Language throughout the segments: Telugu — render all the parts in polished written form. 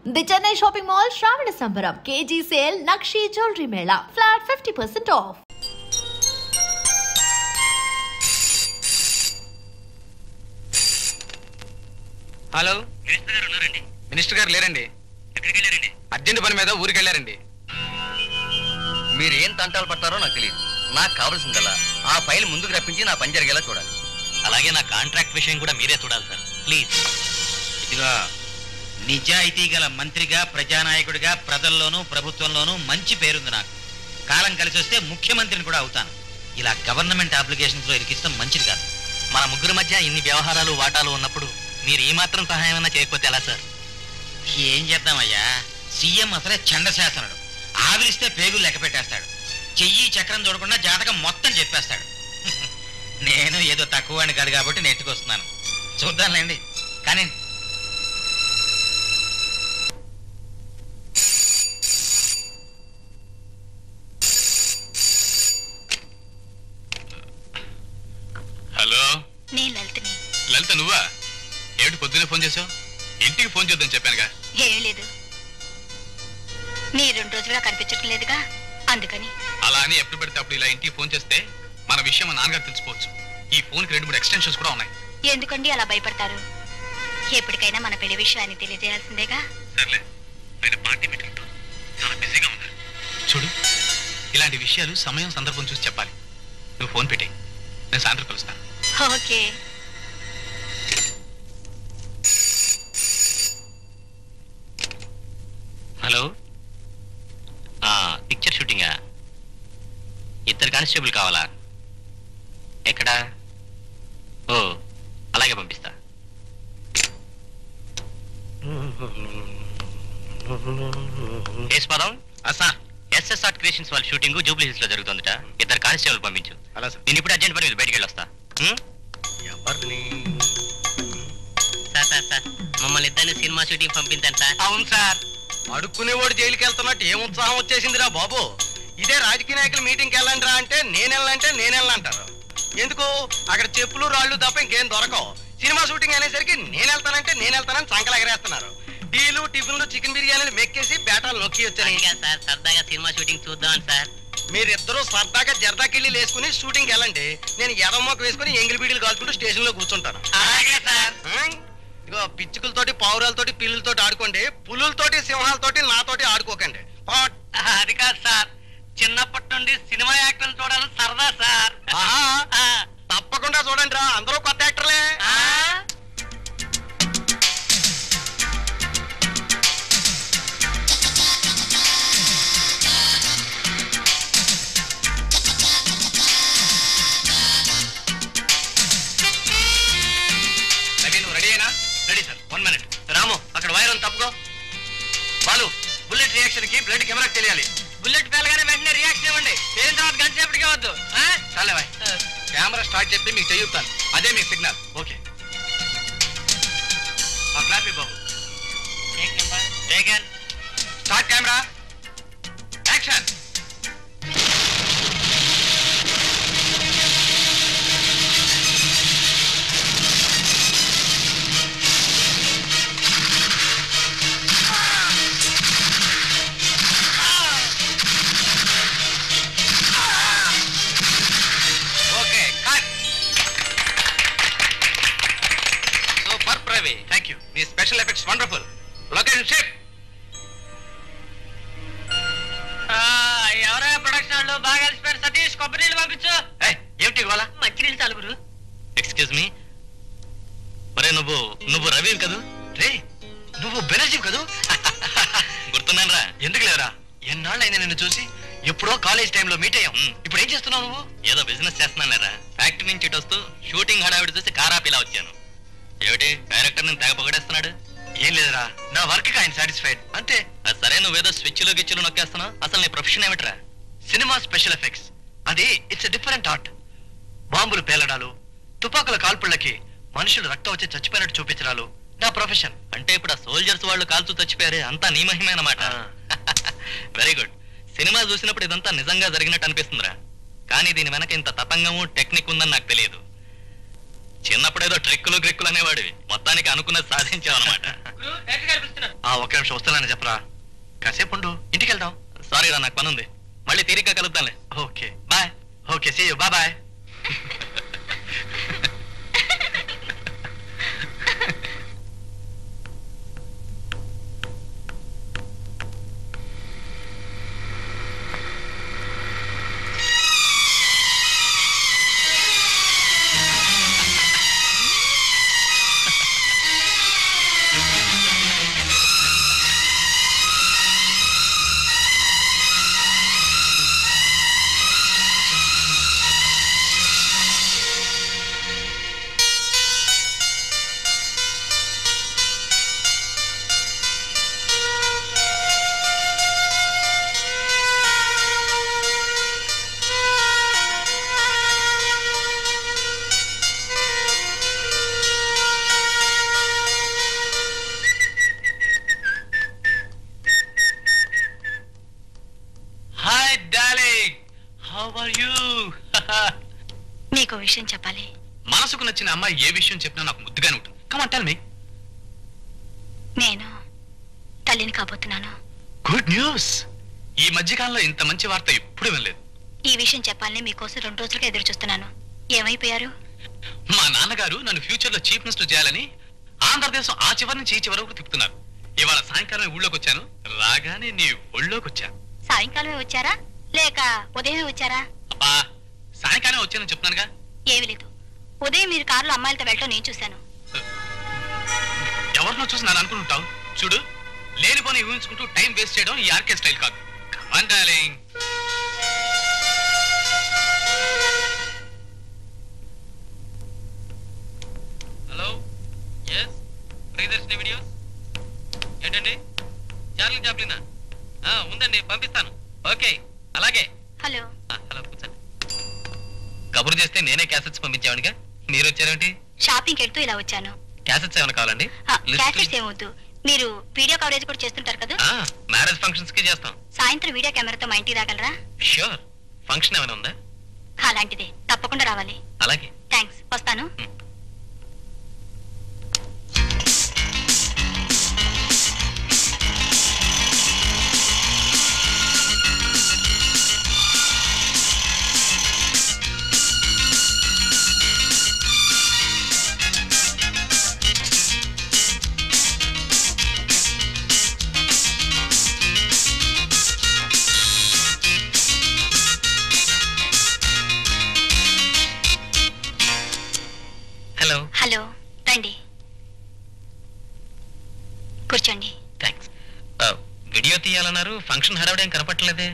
The Chennai Shopping Mall Shravana Sambaram KG Sale Nakshi Jewelry Mela Flat 50% off. Hello minister గారు ఉన్నారండి? మినిస్టర్ గారు లేరండి. ఎక్కడికి వెళ్ళారండి? అర్జెంట్ పని మీద ఊరికి వెళ్ళారండి. మీరు ఏం తంటాలు పడతారో నాకు తెలియదు. నాకు కావాల్సిందల్లా ఆ ఫైల్ ముందుకు రప్పించి నా పని జరిగేలా చూడాలి. అలాగే నా కాంట్రాక్ట్ విషయం కూడా మీరే చూడాలి సార్, ప్లీజ్. ఇదిగో, నిజాయితీ గల మంత్రిగా, ప్రజానాయకుడిగా ప్రజల్లోనూ ప్రభుత్వంలోనూ మంచి పేరుంది నాకు. కాలం కలిసి వస్తే ముఖ్యమంత్రిని కూడా అవుతాను. ఇలా గవర్నమెంట్ అప్లికేషన్స్ లో ఇరికిస్తాం మంచిది కాదు. మన ముగ్గురు మధ్య ఇన్ని వ్యవహారాలు వాటాలు ఉన్నప్పుడు మీరు ఈ మాత్రం సహాయం అన్నా చేయకపోతే ఎలా సార్? ఏం చేద్దామయ్యా, సీఎం అసలే చండశాసనుడు. ఆవిరిస్తే పేగులు లెక్క పెట్టేస్తాడు. చెయ్యి చక్రం చూడకుండా జాతకం మొత్తం చెప్పేస్తాడు. నేను ఏదో తక్కువ అని కాదు కాబట్టి నెట్టుకొస్తున్నాను. చూద్దాంలేండి. కానీ హలో, నేను లలితని. లలిత నువ్వా? ఏమిటి పొద్దున్నే ఫోన్ చేసావు? ఇంటికి ఫోన్ చేద్దాం చెప్పానుగా. ఏం లేదు, మీరు 2 రోజులుగా కనిపించడం లేదుగా, అందుకని. అలా అని ఎప్పుడు పెడితే అప్పుడు ఇలా ఇంటికి ఫోన్ చేస్తే మన విషయం మా నాన్నగారు తెలిసిపోవచ్చు. ఈ ఫోన్కి 2-3 ఎక్స్టెన్షన్స్ కూడా ఉన్నాయి. ఎందుకండి అలా భయపడతారు? ఎప్పటికైనా మన పెళ్లి విషయాన్ని తెలియజేయాల్సిందేగా. సర్లే, ఆయన పార్టీ మీటింగ్తో చాలా బిజీగా ఉన్నారు. చూడు, ఇలాంటి విషయాలు సమయం సందర్భం చూసి చెప్పాలి. నువ్వు ఫోన్ పెట్టే, నేను సాయంత్రం కలుస్తాను. ఓకే. హలో, పిక్చర్ షూటింగా? 2 కానిస్టేబుల్ కావాలా? ఎక్కడా? ఓ, అలాగే పంపిస్తా. పదం సార్, ఎస్ఎస్ఆర్ క్రియేషన్స్ వాళ్ళ షూటింగ్ జూబ్లీ హిల్స్ లో జరుగుతుందట. 2 కానిస్టేబుల్ పంపించు. అలా సార్. నేను ఇప్పుడు అర్జెంట్ పని మీద బయటికి వెళ్ళొస్తా. సార్ మమ్మల్ని ఇద్దరిని సినిమా షూటింగ్ పంపించాను సార్. అవును సార్, అడుక్కునేవాడు జైలుకి వెళ్తున్నట్టు ఏం ఉత్సాహం వచ్చేసిందిరా బాబు. ఇదే రాజకీయ నాయకుల మీటింగ్కి వెళ్ళండి రా అంటే నేను వెళ్ళంటారు. ఎందుకు? అక్కడ చెప్పులు రాళ్ళు తప్ప ఇంకేం దొరకవు. సినిమా షూటింగ్ అనేసరికి నేను వెళ్తానని సంకలు ఎగరేస్తున్నారు. టీలు, టిఫిన్లు, చికెన్ బిర్యానీలు మెక్కేసి బేటాలు నొక్కి వచ్చాయి సార్, సరదాగా సినిమా షూటింగ్ చూద్దాం సార్. మీరిద్దరూ సరదాగా జర్దాకిళ్ళి వేసుకుని షూటింగ్కి వెళ్ళండి. నేను ఎడమోక వేసుకుని ఎంగిలి బీడీలు కాల్చుకుంటూ స్టేషన్ లో కూర్చుంటాను. అలాగే సార్. ఇదిగో, పిచ్చుకలతోటి, పావురాలతోటి, పిల్లులతోటి ఆడుకోండి. పులులతోటి, సింహాలతోటి నాతోటి ఆడుకోకండి. అది కాదు సార్, చిన్నప్పటి నుండి సినిమా యాక్టర్లు చూడాలని సరదా సార్. తప్పకుండా చూడండి రా, అందరూ కొత్త యాక్టర్లే. Ready sir, 1 minute. రాము, అక్కడ వైర్ ఉంది, తప్పుకో. బాలు, బుల్లెట్ రియాక్షన్ కి బ్లడ్ కెమెరాకి తెలియాలి. బుల్లెట్ పేలగానే వెంటనే రియాక్షన్ ఇవ్వండి. పేలిన తర్వాత గంట సేపటికే వద్దు. చాలే బాయ్, కెమెరా స్టార్ట్ చేస్తే మీకు చెయ్యుతాను. అదే మీకు signal. Okay. Clap Babu. Taken. Start camera, action. Thank you. Me special effects wonderful. Location shift. ఎవరో ప్రొడక్షన్ వాళ్ళు బాగా కలిసిపోయారు. సతీష్, కొబ్బరి నీళ్ళు పంపించు. ఏమిటి ఇవాళ? మంచినీళ్ళు చాలుగురు. ఎక్స్క్యూజ్ మీ, మరే నువ్వు రవి కదూ? రే, నువ్వు బెనర్జీ కదూ? గుర్తున్నాను రా. ఎందుకు లేరా, ఎన్నాళ్ళు అయినా నిన్ను చూసి. ఎప్పుడో కాలేజ్ టైంలో మీట్ అయ్యాం. ఇప్పుడు ఏం చేస్తున్నావు నువ్వు? ఏదో బిజినెస్ చేస్తున్నాను రా. ఫ్యాక్టరీ నుంచి ఇటు వస్తూ షూటింగ్ హడావిడి చూసి కారాపిలా వచ్చాను. ఏమిటి డైరెక్టర్ నేను తెగ పొగడేస్తున్నాడు? ఏం లేదురా, నా వర్క్ కి ఆయన సాటిస్ఫైడ్ అంతే. అది సరే, నువ్వేదో స్విచ్లు గిచ్చులు నొక్కేస్తున్నావు. అసలు నీ ప్రొఫెషన్ ఏమిట్రా? Cinema special effects. అది ఇట్స్ డిఫరెంట్ ఆర్ట్. బాంబులు పేలడాలు, తుపాకుల కాల్పుళ్ళకి మనుషులు రక్తం వచ్చి చచ్చిపోయినట్టు చూపించడాలు నా ప్రొఫెషన్. అంటే ఇప్పుడు ఆ సోల్జర్స్ వాళ్ళు కాల్చూ చచ్చిపోయారే, అంతా నీ మహిమే అన్నమాట. Very good. సినిమా చూసినప్పుడు ఇదంతా నిజంగా జరిగినట్టు అనిపిస్తుందిరా. కానీ దీని వెనక ఇంత తతంగము టెక్నిక్ ఉందని నాకు తెలియదు. చిన్నప్పుడేదో ట్రిక్కులు గ్రిక్కులు అనేవాడివి, మొత్తానికి అనుకున్నది సాధించావు అనమాట. ఒక్క నిమిషం వస్తున్నాను చెప్పరా. కాసేపు ఉండు, ఇంటికి వెళ్దాం. సారీ రా, నాకు పని ఉంది. మళ్ళీ తీరిగ్గా కలుద్దాంలే. Okay bye. Okay see you. Bye. నీకు విషయం చెప్పాలి. మనసుకు నచ్చిన అమ్మాయి ఏ విషయం చెప్పినా నాకు ముద్దుగానే ఉంటుంది. Come on tell me. నేను తల్లిని కాబోతున్నాను. Good news. ఈ మధ్యకాలంలో ఇంత మంచి వార్త ఎప్పుడు వినలేదు. ఈ విషయం చెప్పాలని మీకోసం 2 రోజులుగా ఎదురు చూస్తున్నాను. ఏమైపోయారు? మా నాన్నగారు నన్ను ఫ్యూచర్ లో చీఫ్ మినిస్టర్ చేయాలని ఆంధ్రదేశం ఆ చివరి నుంచి ఈ చివరి వరకు తిప్పుతున్నారు. ఇవాళ సాయంకాలం ఊళ్ళోకి వచ్చాను. రాగానే నీ ఒళ్ళోకి వచ్చాను. సాయంకాలమే వచ్చారా లేక ఉదయమే వచ్చారా? అబ్బా, సాయంకాలం వచ్చానని చెప్తున్నానుగా. ఏమీ లేదు. ఉదయం మీరు కారులో అమ్మాయిలతో వెళ్ళటం నేను చూశాను. ఎవరినో చూసి నన్ను అనుకుంటుంటావు. చూడు, లేనిపోని ఊహించుకుంటూ టైం వేస్ట్ చేయడం ఈ ఆర్కే స్టైల్ కాదు. Come on darling. Hello, S Priyadarshini videos. ఏంటండి, చార్లీ చాప్లినా? ఉందండి, పంపిస్తాను. ఓకే, అలాగే. హలో. హలో, కూర్చోండి. కబురు చేస్తే నేనే క్యాసెట్స్ పంపించావనిగా. మీరు వచ్చారేంటి? షాపింగ్ వెళ్తూ ఇలా వచ్చాను. క్యాసెట్స్ ఏమైనా కావాలండి? క్యాసెట్స్ ఏమొద్దు. మీరు వీడియో కవరేజ్ కూడా చేస్తుంటారు కదా? మ్యారేజ్ ఫంక్షన్స్ కి చేస్తాం. సాయంత్రం వీడియో కెమెరాతో మా ఇంటికి రాగలరా? ష్యూర్. ఫంక్షన్ ఏమైనా ఉందా? అలాంటిదే, తప్పకుండా రావాలి. అలాగే. థ్యాంక్స్, వస్తాను. హలో, రండి, కూర్చోండి. థ్యాంక్స్. వీడియో తీయాలన్నారు, ఫంక్షన్ హడావిడేం కనపట్టలేదే.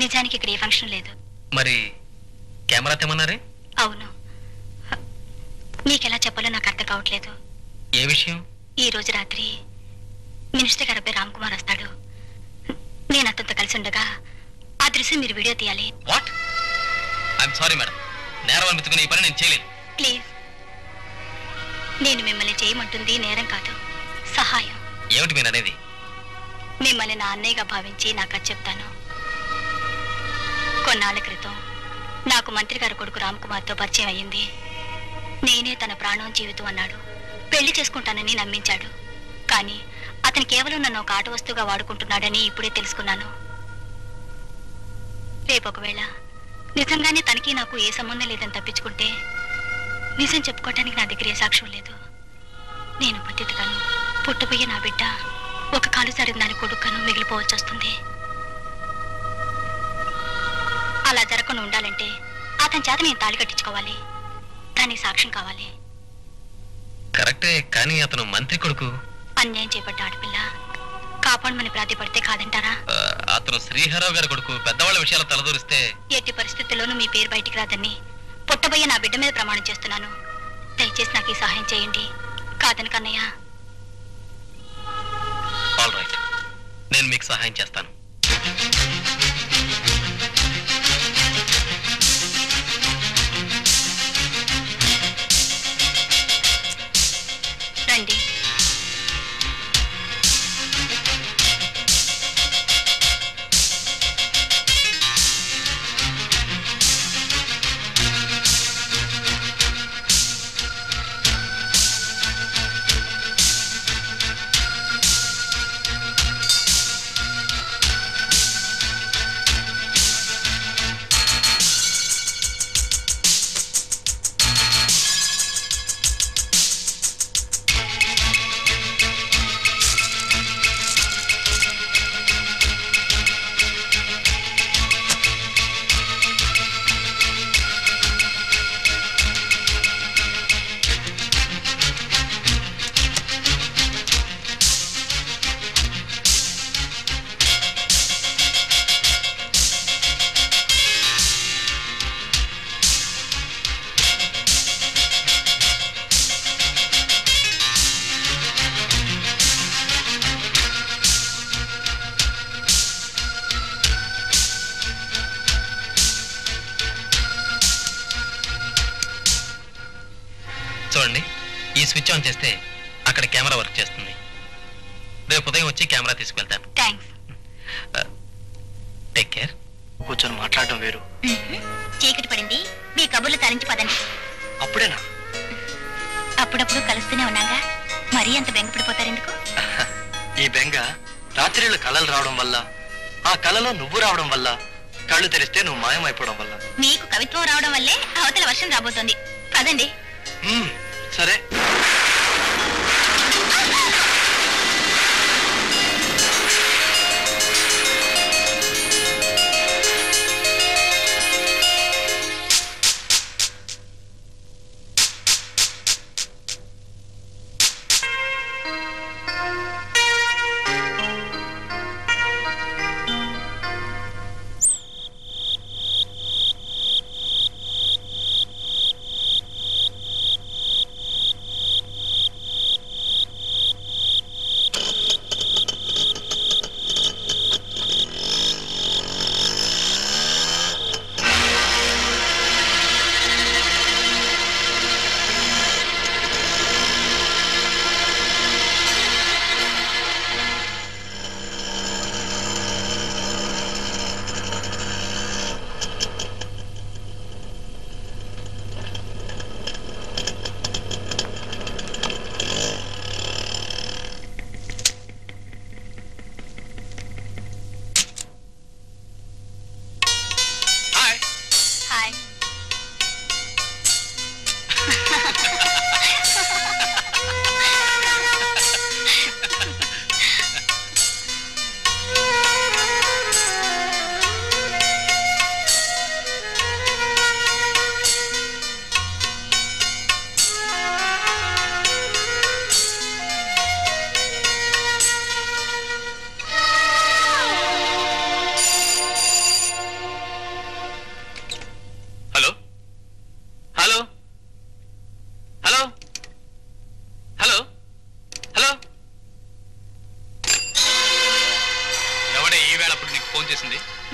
నిజానికి ఇక్కడ ఏ ఫంక్షన్ లేదు. మరి కెమెరా తెమ్మన్నారే? అవును. మీకెలా చెప్పాలో నాకు అర్థం కావట్లేదు. ఏ విషయం? ఈ రోజు రాత్రి మినిస్టర్ గారి అబ్బాయి రామ్ కుమార్ వస్తాడు. నేను అతనితో కలిసి ఉండగా ఆ దృశ్యం మీరు వీడియో తీయాలి. వాట్? ఐఎమ్ సారీ మేడం, నేరం అనిపించుకుని ఈ పని నేను చేయలేను. ప్లీజ్. నేను మిమ్మల్ని చేయమంటుంది నేరం కాదు, సహాయం. ఏమిటి మీరు అనేది? మిమ్మల్ని నా అన్నయ్యగా భావించి నాకు అది చెప్తాను. కొన్నాళ్ల క్రితం నాకు మంత్రి గారి కొడుకు రామ్ కుమార్తో పరిచయం అయ్యింది. నేనే తన ప్రాణం జీవితం అన్నాడు. పెళ్లి చేసుకుంటానని నమ్మించాడు. కానీ అతను కేవలం నన్ను ఒక ఆట వస్తువుగా వాడుకుంటున్నాడని ఇప్పుడే తెలుసుకున్నాను. రేపు ఒకవేళ నిజంగానే తనకి నాకు ఏ సంబంధం లేదని తప్పించుకుంటే నిజం చెప్పుకోవటానికి నా దగ్గర ఏ సాక్ష్యం లేదు. నేను బతిగాను, పుట్టబోయే నా బిడ్డ ఒక కాలు సరిన దాని కొడుకును మిగిలిపోవచ్చు వస్తుంది. అలా జరగకుండా ఉండాలంటే అతని చేత నేను తాళి కట్టించుకోవాలి. దానికి సాక్ష్యం కావాలి. కరెక్టే, కానీ అతను మంత్రి కొడుకు. అన్యాయం చేపట్ట ఆడపిల్ల కాపాడమని ప్రాతిపడితే కాదంటారా? అతను శ్రీహరావు గారి కొడుకు. పెద్దవాళ్ళ విషయాలు తలదూరిస్తే ఎట్టి పరిస్థితుల్లోనూ మీ పేరు బయటికి రాదని పుట్టబోయే నా బిడ్డ మీద ప్రమాణం చేస్తున్నాను. దయచేసి నాకు ఈ సహాయం చేయండి. కాదని కన్నయ్య. ఆల్ రైట్, నేను మీకు సహాయం చేస్తాను. రండి. ఈ స్విచ్ ఆన్ చేస్తే అక్కడ కెమెరా వర్క్ చేస్తుంది. రేపు ఉదయం వచ్చి కెమెరా తీసుకెళ్తాను. థ్యాంక్స్. Take care. కూర్చొని మాట్లాడడం వేరు. చీకటి పడింది, మీ కబుర్లు తరించి పదండి. అప్పుడేనా? అప్పుడప్పుడు కలుస్తూనే ఉన్నాగా, మరీ అంత బెంగపడిపోతారు ఎందుకు? ఈ బెంగ రాత్రిళ్ళు కళలు రావడం వల్ల, ఆ కళలో నువ్వు రావడం వల్ల, కళ్ళు తెరిస్తే నువ్వు మాయమైపోవడం వల్ల. మీకు కవిత్వం రావడం వల్లే అవతల వర్షం రాబోతోంది. పదండి. సరే.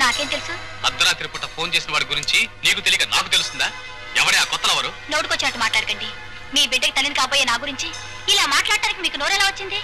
నాకేం తెలుసు? అర్ధరాత్రి పూట ఫోన్ చేసిన వాడి గురించి నీకు తెలియక నాకు తెలుస్తుందా? ఎవడే ఆ కొత్త లవరు? నోటుకొచ్చినట్టు మాట్లాడకండి. మీ బిడ్డకి తల్లిని కాబోయే నా గురించి ఇలా మాట్లాడటానికి మీకు నోరెలా వచ్చింది?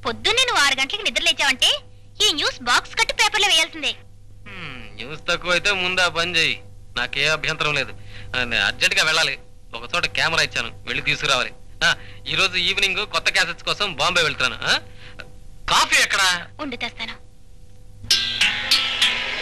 పొద్దున్నే నువ్వు 6 గంటలకు నిద్ర లేచావంటే ఈ న్యూస్ బాక్స్ కట్టి పేపర్లో వేయాల్సిందే. న్యూస్ తక్కువ అయితే ముందా పని చేయి, నాకే అభ్యంతరం లేదు. అర్జెంట్ గా వెళ్ళాలి, ఒక చోట కెమెరా ఇచ్చాను, వెళ్ళి తీసుకురావాలి. ఈ రోజు ఈవినింగ్ కొత్త క్యాసెట్స్ కోసం బాంబే వెళ్తాను. కాఫీ ఎక్కడ ఉండి తెస్తాను.